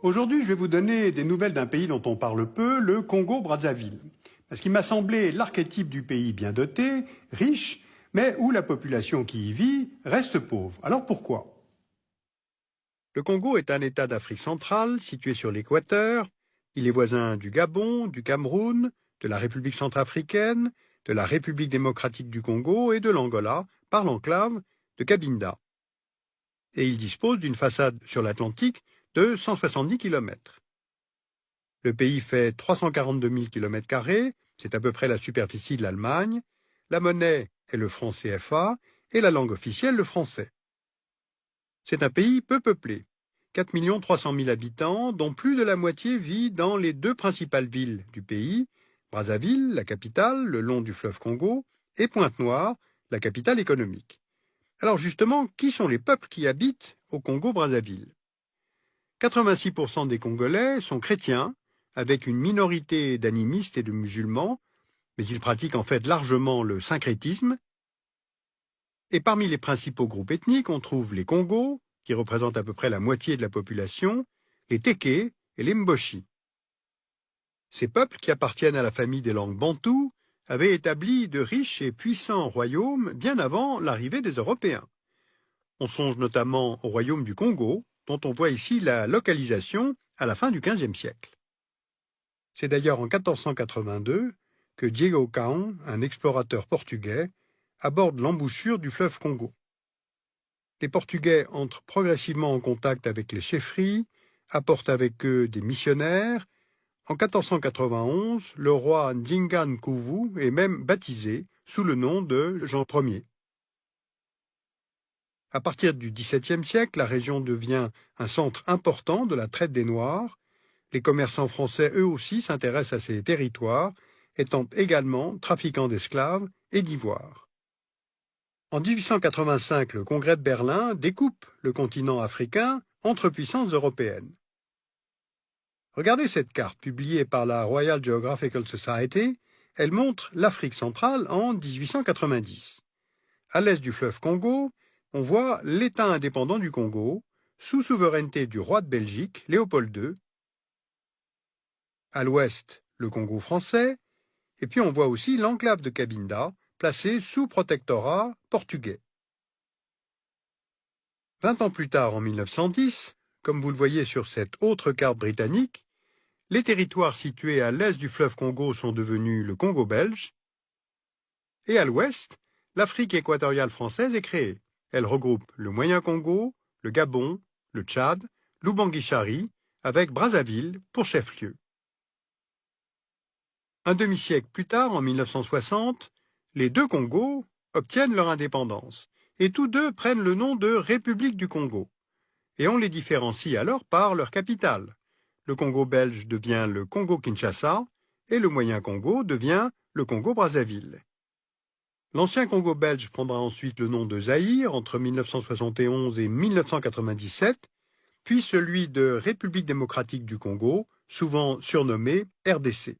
Aujourd'hui, je vais vous donner des nouvelles d'un pays dont on parle peu, le Congo-Brazzaville. Parce qu'il m'a semblé l'archétype du pays bien doté, riche, mais où la population qui y vit reste pauvre. Alors pourquoi? Le Congo est un État d'Afrique centrale, situé sur l'équateur. Il est voisin du Gabon, du Cameroun, de la République centrafricaine, de la République démocratique du Congo et de l'Angola, par l'enclave de Cabinda. Et il dispose d'une façade sur l'Atlantique de 170 km. Le pays fait 342 000 km², c'est à peu près la superficie de l'Allemagne. La monnaie est le franc CFA et la langue officielle le français. C'est un pays peu peuplé, 4 300 000 habitants, dont plus de la moitié vit dans les deux principales villes du pays, Brazzaville, la capitale, le long du fleuve Congo, et Pointe-Noire, la capitale économique. Alors justement, qui sont les peuples qui habitent au Congo-Brazzaville? 86% des Congolais sont chrétiens, avec une minorité d'animistes et de musulmans, mais ils pratiquent en fait largement le syncrétisme. Et parmi les principaux groupes ethniques, on trouve les Congos, qui représentent à peu près la moitié de la population, les Téké et les Mboshi. Ces peuples, qui appartiennent à la famille des langues bantoues, avaient établi de riches et puissants royaumes bien avant l'arrivée des Européens. On songe notamment au royaume du Congo, dont on voit ici la localisation à la fin du XVe siècle. C'est d'ailleurs en 1482 que Diego Caon, un explorateur portugais, aborde l'embouchure du fleuve Congo. Les Portugais entrent progressivement en contact avec les chefferies, apportent avec eux des missionnaires. En 1491, le roi Ndinga Nkuvu est même baptisé sous le nom de Jean Ier. À partir du XVIIe siècle, la région devient un centre important de la traite des Noirs. Les commerçants français, eux aussi, s'intéressent à ces territoires, étant également trafiquants d'esclaves et d'ivoire. En 1885, le Congrès de Berlin découpe le continent africain entre puissances européennes. Regardez cette carte publiée par la Royal Geographical Society. Elle montre l'Afrique centrale en 1890. À l'est du fleuve Congo, on voit l'État indépendant du Congo, sous souveraineté du roi de Belgique, Léopold II. À l'ouest, le Congo français, et puis on voit aussi l'enclave de Cabinda, placée sous protectorat portugais. 20 ans plus tard, en 1910, comme vous le voyez sur cette autre carte britannique, les territoires situés à l'est du fleuve Congo sont devenus le Congo belge, et à l'ouest, l'Afrique équatoriale française est créée. Elle regroupe le Moyen Congo, le Gabon, le Tchad, l'Oubangui-Chari, avec Brazzaville pour chef-lieu. Un demi-siècle plus tard, en 1960, les deux Congos obtiennent leur indépendance, et tous deux prennent le nom de République du Congo. Et on les différencie alors par leur capitale. Le Congo belge devient le Congo-Kinshasa, et le Moyen Congo devient le Congo-Brazzaville. L'ancien Congo belge prendra ensuite le nom de Zaïre entre 1971 et 1997, puis celui de République démocratique du Congo, souvent surnommé RDC.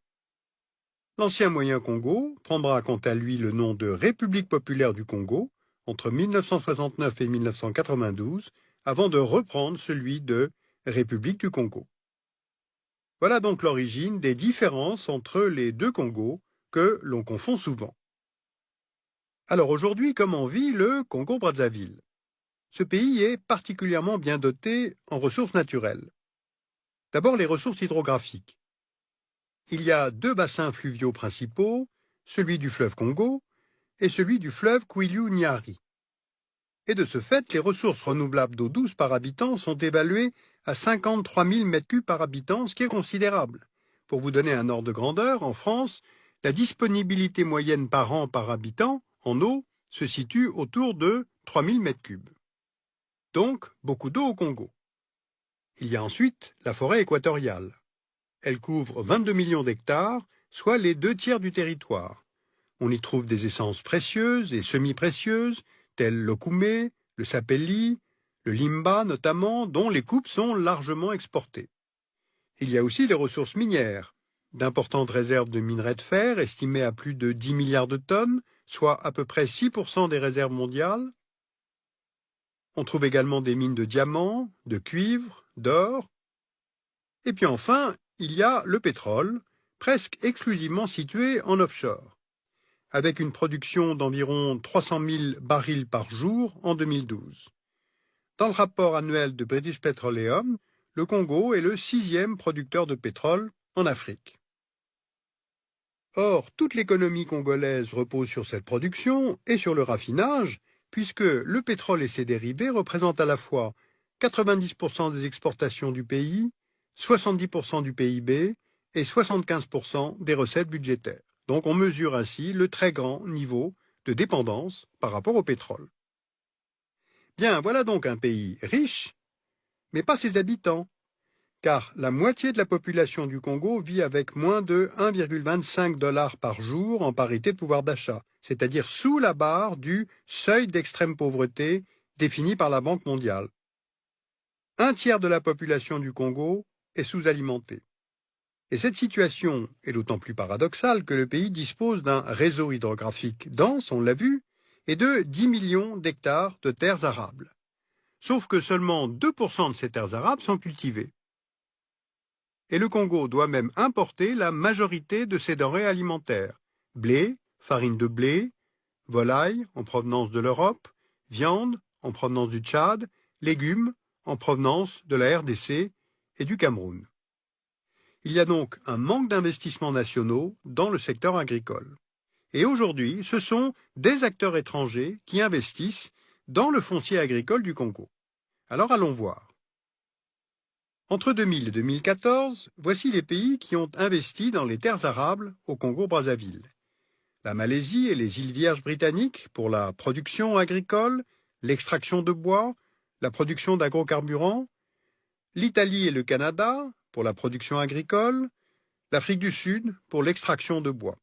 L'ancien Moyen Congo prendra quant à lui le nom de République populaire du Congo entre 1969 et 1992, avant de reprendre celui de République du Congo. Voilà donc l'origine des différences entre les deux Congos que l'on confond souvent. Alors aujourd'hui, comment vit le Congo-Brazzaville? Ce pays est particulièrement bien doté en ressources naturelles. D'abord les ressources hydrographiques. Il y a deux bassins fluviaux principaux, celui du fleuve Congo et celui du fleuve Kwilu-Nyari. Et de ce fait, les ressources renouvelables d'eau douce par habitant sont évaluées à 53 000 m3 par habitant, ce qui est considérable. Pour vous donner un ordre de grandeur, en France, la disponibilité moyenne par an par habitant en eau se situe autour de 3 000 m3. Donc, beaucoup d'eau au Congo. Il y a ensuite la forêt équatoriale. Elle couvre 22 millions d'hectares, soit les 2/3 du territoire. On y trouve des essences précieuses et semi-précieuses, telles l'okoumé, le sapelli, le limba notamment, dont les coupes sont largement exportées. Il y a aussi les ressources minières, d'importantes réserves de minerais de fer estimées à plus de 10 milliards de tonnes, soit à peu près 6% des réserves mondiales. On trouve également des mines de diamants, de cuivre, d'or. Et puis enfin, il y a le pétrole, presque exclusivement situé en offshore, avec une production d'environ 300 000 barils par jour en 2012. Dans le rapport annuel de British Petroleum, le Congo est le 6e producteur de pétrole en Afrique. Or, toute l'économie congolaise repose sur cette production et sur le raffinage, puisque le pétrole et ses dérivés représentent à la fois 90% des exportations du pays, 70% du PIB et 75% des recettes budgétaires. Donc on mesure ainsi le très grand niveau de dépendance par rapport au pétrole. Bien, voilà donc un pays riche, mais pas ses habitants, car la moitié de la population du Congo vit avec moins de 1,25 $ par jour en parité de pouvoir d'achat, c'est-à-dire sous la barre du seuil d'extrême pauvreté défini par la Banque mondiale. Un tiers de la population du Congo est sous-alimentée. Et cette situation est d'autant plus paradoxale que le pays dispose d'un réseau hydrographique dense, on l'a vu, et de 10 millions d'hectares de terres arables. Sauf que seulement 2% de ces terres arables sont cultivées. Et le Congo doit même importer la majorité de ses denrées alimentaires, blé, farine de blé, volaille en provenance de l'Europe, viande en provenance du Tchad, légumes en provenance de la RDC et du Cameroun. Il y a donc un manque d'investissements nationaux dans le secteur agricole. Et aujourd'hui, ce sont des acteurs étrangers qui investissent dans le foncier agricole du Congo. Alors allons voir. Entre 2000 et 2014, voici les pays qui ont investi dans les terres arables au Congo-Brazzaville. La Malaisie et les îles Vierges britanniques pour la production agricole, l'extraction de bois, la production d'agrocarburants, l'Italie et le Canada pour la production agricole, l'Afrique du Sud pour l'extraction de bois.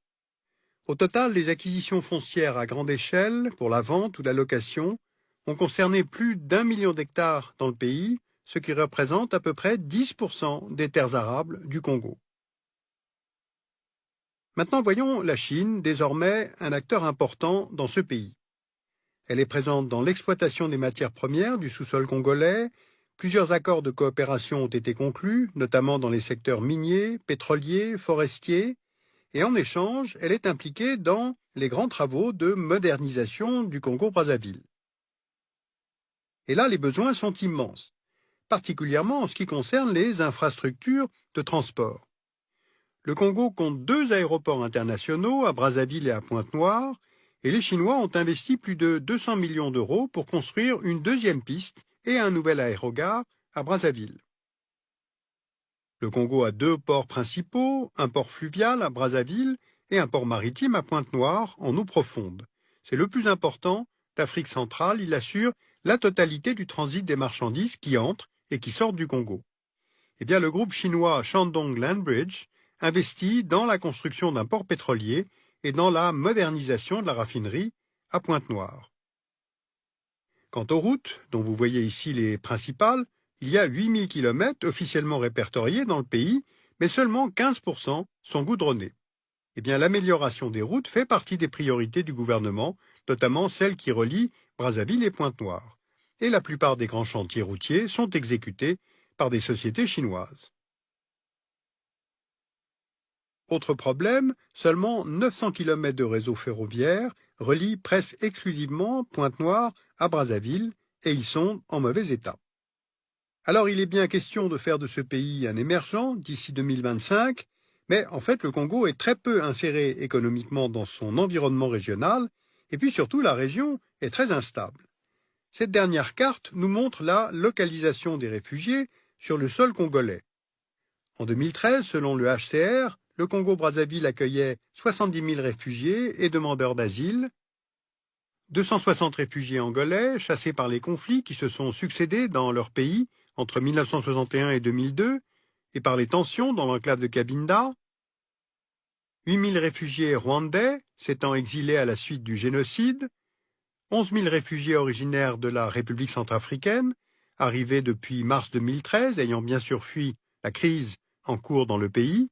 Au total, les acquisitions foncières à grande échelle pour la vente ou la location ont concerné plus d'1 million d'hectares dans le pays, ce qui représente à peu près 10% des terres arables du Congo. Maintenant, voyons la Chine, désormais un acteur important dans ce pays. Elle est présente dans l'exploitation des matières premières du sous-sol congolais. Plusieurs accords de coopération ont été conclus, notamment dans les secteurs miniers, pétroliers, forestiers, et en échange, elle est impliquée dans les grands travaux de modernisation du Congo-Brazzaville. Et là, les besoins sont immenses, particulièrement en ce qui concerne les infrastructures de transport. Le Congo compte 2 aéroports internationaux à Brazzaville et à Pointe-Noire, et les Chinois ont investi plus de 200 millions d'euros pour construire une 2e piste et un nouvel aérogare à Brazzaville. Le Congo a 2 ports principaux, un port fluvial à Brazzaville et un port maritime à Pointe-Noire en eau profonde. C'est le plus important d'Afrique centrale, il assure la totalité du transit des marchandises qui entrent et qui sortent du Congo. Eh bien, le groupe chinois Shandong Landbridge investit dans la construction d'un port pétrolier et dans la modernisation de la raffinerie à Pointe-Noire. Quant aux routes, dont vous voyez ici les principales, il y a 8000 km officiellement répertoriés dans le pays, mais seulement 15% sont goudronnés. Eh bien, l'amélioration des routes fait partie des priorités du gouvernement, notamment celles qui relient Brazzaville et Pointe-Noire. Et la plupart des grands chantiers routiers sont exécutés par des sociétés chinoises. Autre problème, seulement 900 km de réseau ferroviaire relient presque exclusivement Pointe-Noire à Brazzaville, et ils sont en mauvais état. Alors il est bien question de faire de ce pays un émergent d'ici 2025, mais en fait le Congo est très peu inséré économiquement dans son environnement régional, et puis surtout la région est très instable. Cette dernière carte nous montre la localisation des réfugiés sur le sol congolais. En 2013, selon le HCR, le Congo-Brazzaville accueillait 70 000 réfugiés et demandeurs d'asile, 260 réfugiés angolais chassés par les conflits qui se sont succédés dans leur pays entre 1961 et 2002 et par les tensions dans l'enclave de Cabinda, 8 000 réfugiés rwandais s'étant exilés à la suite du génocide, 11 000 réfugiés originaires de la République centrafricaine, arrivés depuis mars 2013, ayant bien sûr fui la crise en cours dans le pays,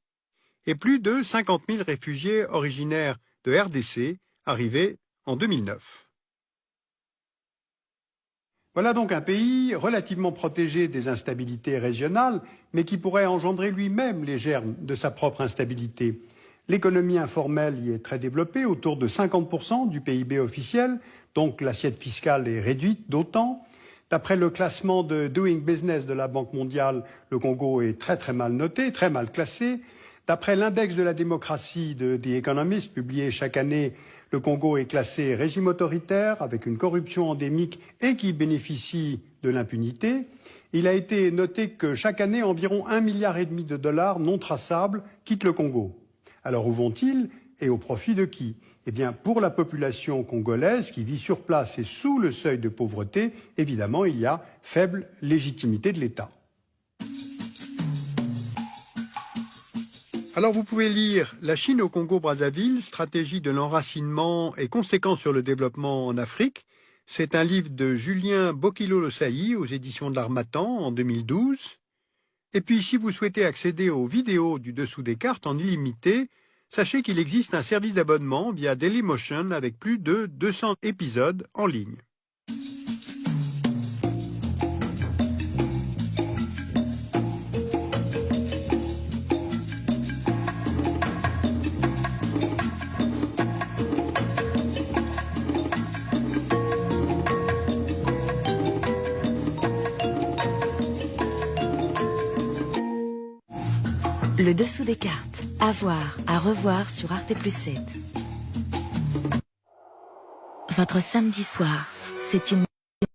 et plus de 50 000 réfugiés originaires de RDC, arrivés en 2009. Voilà donc un pays relativement protégé des instabilités régionales, mais qui pourrait engendrer lui-même les germes de sa propre instabilité. L'économie informelle y est très développée, autour de 50% du PIB officiel, donc l'assiette fiscale est réduite d'autant. D'après le classement de Doing Business de la Banque mondiale, le Congo est très mal noté, très mal classé. D'après l'index de la démocratie de The Economist, publié chaque année, le Congo est classé régime autoritaire, avec une corruption endémique et qui bénéficie de l'impunité. Il a été noté que chaque année, environ 1,5 milliard de dollars non traçables quittent le Congo. Alors où vont-ils et au profit de qui? Eh bien, pour la population congolaise qui vit sur place et sous le seuil de pauvreté, évidemment, il y a faible légitimité de l'État. Alors vous pouvez lire « La Chine au Congo-Brazzaville, stratégie de l'enracinement et conséquences sur le développement en Afrique ». C'est un livre de Julien Bokilo-Losailly aux éditions de l'Harmattan en 2012. Et puis si vous souhaitez accéder aux vidéos du dessous des cartes en illimité, sachez qu'il existe un service d'abonnement via Dailymotion avec plus de 200 épisodes en ligne. Le dessous des cartes. À voir, à revoir sur Arte Plus 7. Votre samedi soir, c'est une